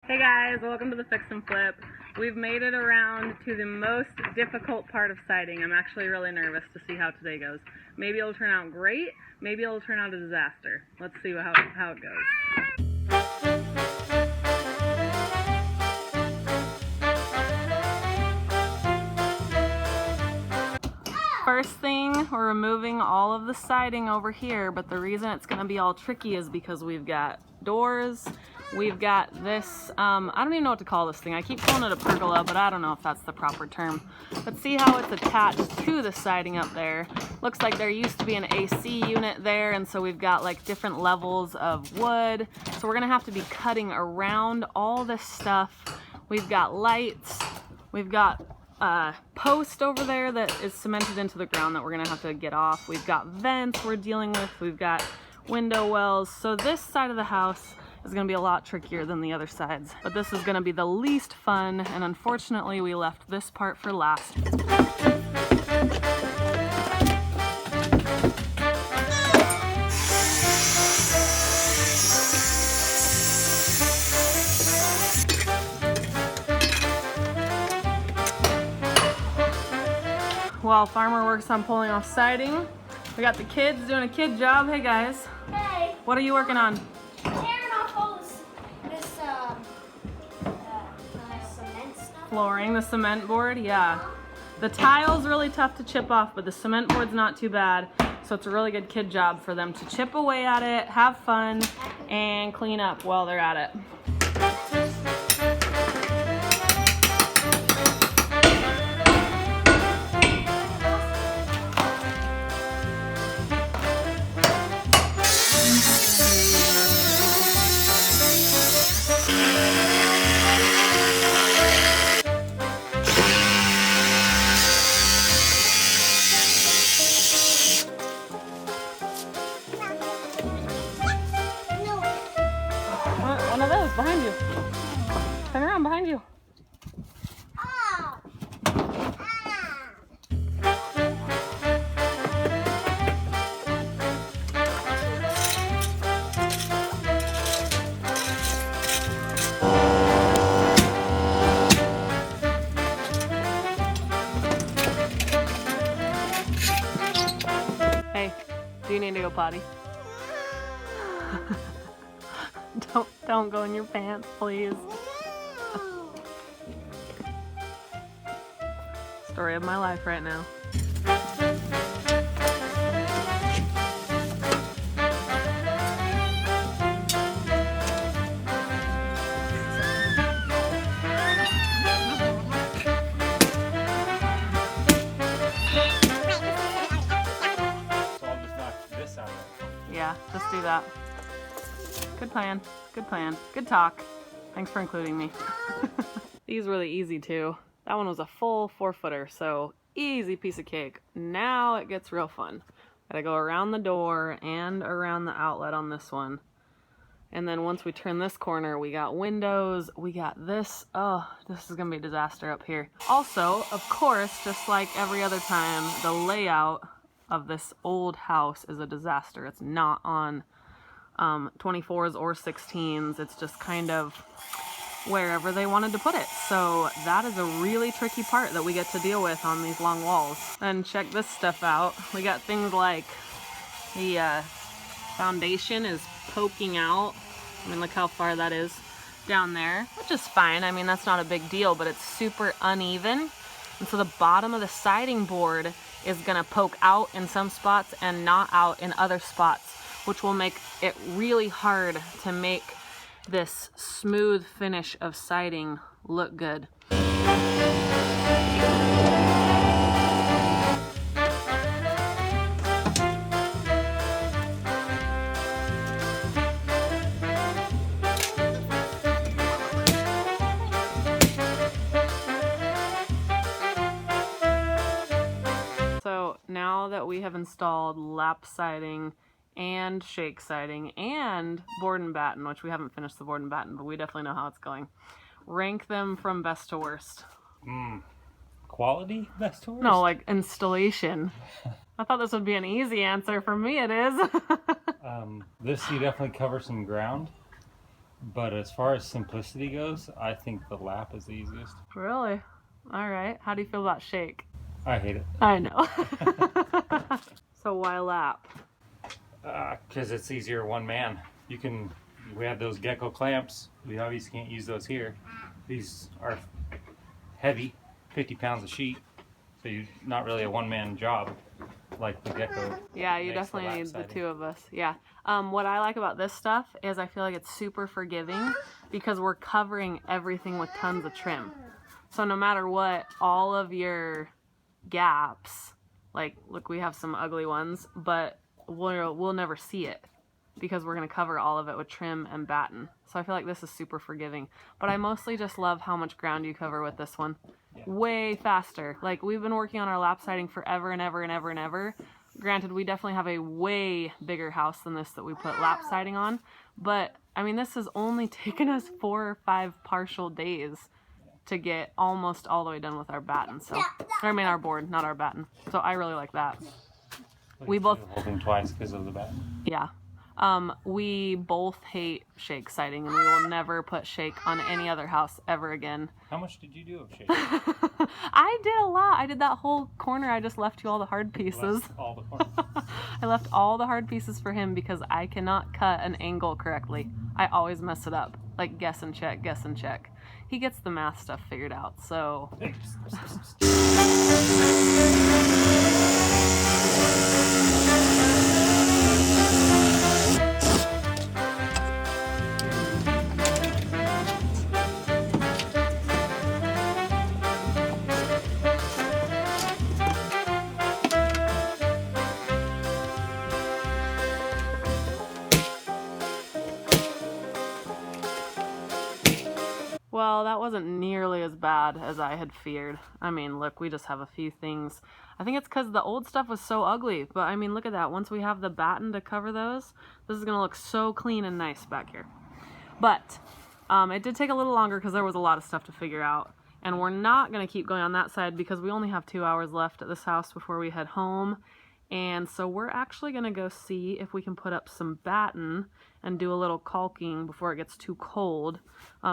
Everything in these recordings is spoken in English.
Hey guys, welcome to the Fix and Flip. We've made it around to the most difficult part of siding. I'm actually really nervous to see how today goes. Maybe it'll turn out great, maybe it'll turn out a disaster. Let's see how it goes. First thing, we're removing all of the siding over here, but the reason it's going to be all tricky is because we've got doors. We've got this, I don't even know what to call this thing. I keep calling it a pergola, but I don't know if that's the proper term. But see how it's attached to the siding up there. Looks like there used to be an AC unit there, and so we've got like different levels of wood. So we're gonna have to be cutting around all this stuff. We've got lights, we've got a post over there that is cemented into the ground that we're gonna have to get off. We've got vents we're dealing with, we've got window wells. So this side of the house is going to be a lot trickier than the other sides, but this is going to be the least fun, and unfortunately we left this part for last. While Farmer works on pulling off siding, we got the kids doing a kid job. Hey guys. Hey. What are you working on? Cement stuff. Flooring, the cement board, yeah. The tile's really tough to chip off, but the cement board's not too bad. So it's a really good kid job for them to chip away at it, have fun, and clean up while they're at it. One of those behind you. Turn around behind you. Hey, do you need to go potty? Don't go in your pants, please. Story of my life right now. So I'll just knock this out. Yeah, just do that. Good plan, good plan, good talk. Thanks for including me. These were really easy too. That one was a full 4-footer, so easy piece of cake. Now it gets real fun. Gotta go around the door and around the outlet on this one. And then once we turn this corner, we got windows, we got this. Oh, this is gonna be a disaster up here. Also, of course, just like every other time, the layout of this old house is a disaster. It's not on 24s or 16s. It's just kind of wherever they wanted to put it. So that is a really tricky part that we get to deal with on these long walls. And check this stuff out. We got things like the foundation is poking out. I mean, look how far that is down there, which is fine. I mean, that's not a big deal, but it's super uneven. And so the bottom of the siding board is gonna poke out in some spots and not out in other spots, which will make it really hard to make this smooth finish of siding look good. So now that we have installed lap siding and shake siding and Board and Batten, which we haven't finished the Board and Batten, but we definitely know how it's going. Rank them from best to worst. Quality best to worst? No, like installation. I thought this would be an easy answer. For me, it is. This you definitely cover some ground. But as far as simplicity goes, I think the lap is the easiest. Really? All right. How do you feel about shake? I hate it. I know. So why lap? Because it's easier one man. We have those gecko clamps. We obviously can't use those here. These are heavy, 50 pounds a sheet. So you're not really a one-man job like the gecko. Yeah, you makes definitely lap need the siding. two of us. Yeah. What I like about this stuff is I feel like it's super forgiving because we're covering everything with tons of trim. So no matter what, all of your gaps, like look, we have some ugly ones, but we'll never see it because we're going to cover all of it with trim and batten. So I feel like this is super forgiving. But I mostly just love how much ground you cover with this one. Yeah. Way faster. Like we've been working on our lap siding forever and ever and ever and ever. Granted, we definitely have a way bigger house than this that we put lap siding on. But I mean, this has only taken us 4 or 5 partial days to get almost all the way done with our batten. So, I mean our board, not our batten. So I really like that. We both holding twice because of the bat. Yeah. We both hate shake siding, and we will never put shake on any other house ever again. How much did you do of shake? I did a lot. I did that whole corner. I just left you all the hard pieces. All the corners. I left all the hard pieces for him because I cannot cut an angle correctly. I always mess it up. Like guess and check, guess and check. He gets the math stuff figured out, so... Well, that wasn't nearly as bad as I had feared. I mean, look, we just have a few things. I think it's because the old stuff was so ugly. But, I mean, look at that. Once we have the batten to cover those, this is going to look so clean and nice back here. But it did take a little longer because there was a lot of stuff to figure out. And we're not going to keep going on that side because we only have 2 hours left at this house before we head home. And so we're actually going to go see if we can put up some batten and do a little caulking before it gets too cold.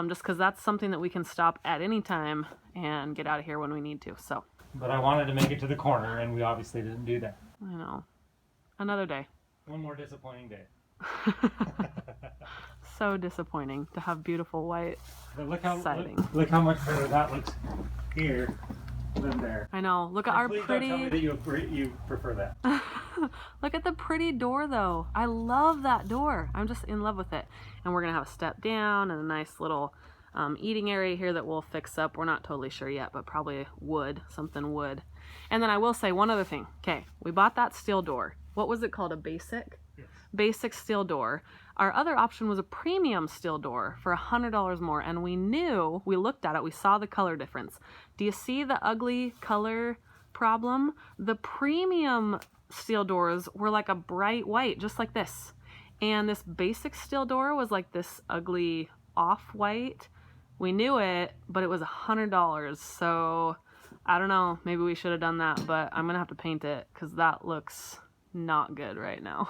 Just because that's something that we can stop at any time and get out of here when we need to. So. But I wanted to make it to the corner, and we obviously didn't do that. I know. Another day. One more disappointing day. So disappointing to have beautiful white siding. Look how much better that looks here than there. I know. Look at our Please pretty... don't tell me that you prefer that. Look at the pretty door, though. I love that door. I'm just in love with it. And we're going to have a step down and a nice little eating area here that we'll fix up. We're not totally sure yet, but probably wood, something wood. And then I will say one other thing. Okay, we bought that steel door. What was it called? A basic? Yes. Basic steel door. Our other option was a premium steel door for $100 more. And we looked at it, we saw the color difference. Do you see the ugly color problem? The premium steel doors were like a bright white, just like this. And this basic steel door was like this ugly off-white. We knew it, but it was $100. So I don't know, maybe we should have done that, but I'm gonna have to paint it because that looks not good right now.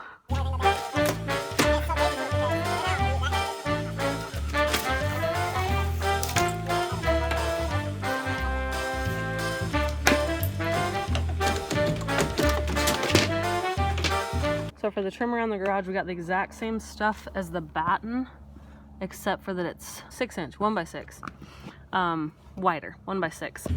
So for the trim around the garage, we got the exact same stuff as the batten, except for that it's 6-inch, 1x6, wider, 1x6.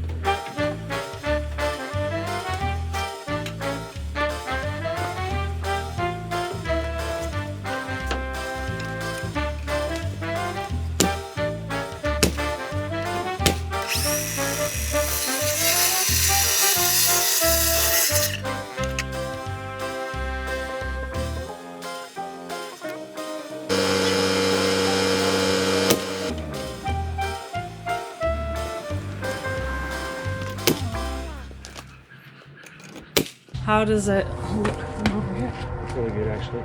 How does it look from over here? It's really good, actually.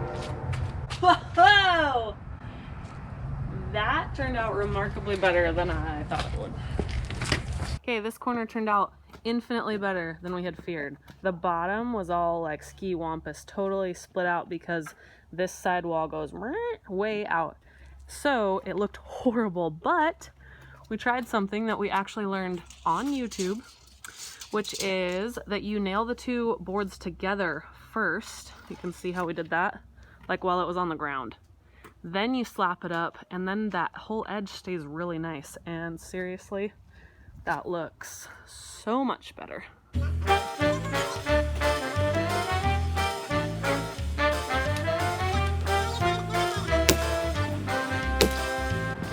Whoa! That turned out remarkably better than I thought it would. Okay, this corner turned out infinitely better than we had feared. The bottom was all like ski wampus, totally split out because this side wall goes way out. So it looked horrible, but we tried something that we actually learned on YouTube, which is that you nail the two boards together first. You can see how we did that, like while it was on the ground. Then you slap it up, and then that whole edge stays really nice. And seriously, that looks so much better.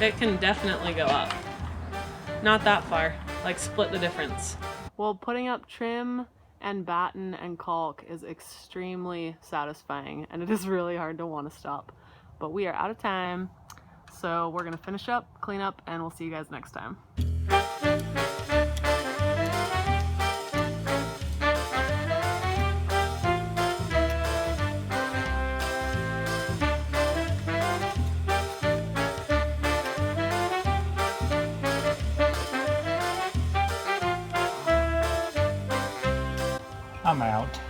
It can definitely go up. Not that far, like split the difference. Well, putting up trim and batten and caulk is extremely satisfying, and it is really hard to want to stop. But we are out of time, so we're gonna finish up, clean up, and we'll see you guys next time. I'm out.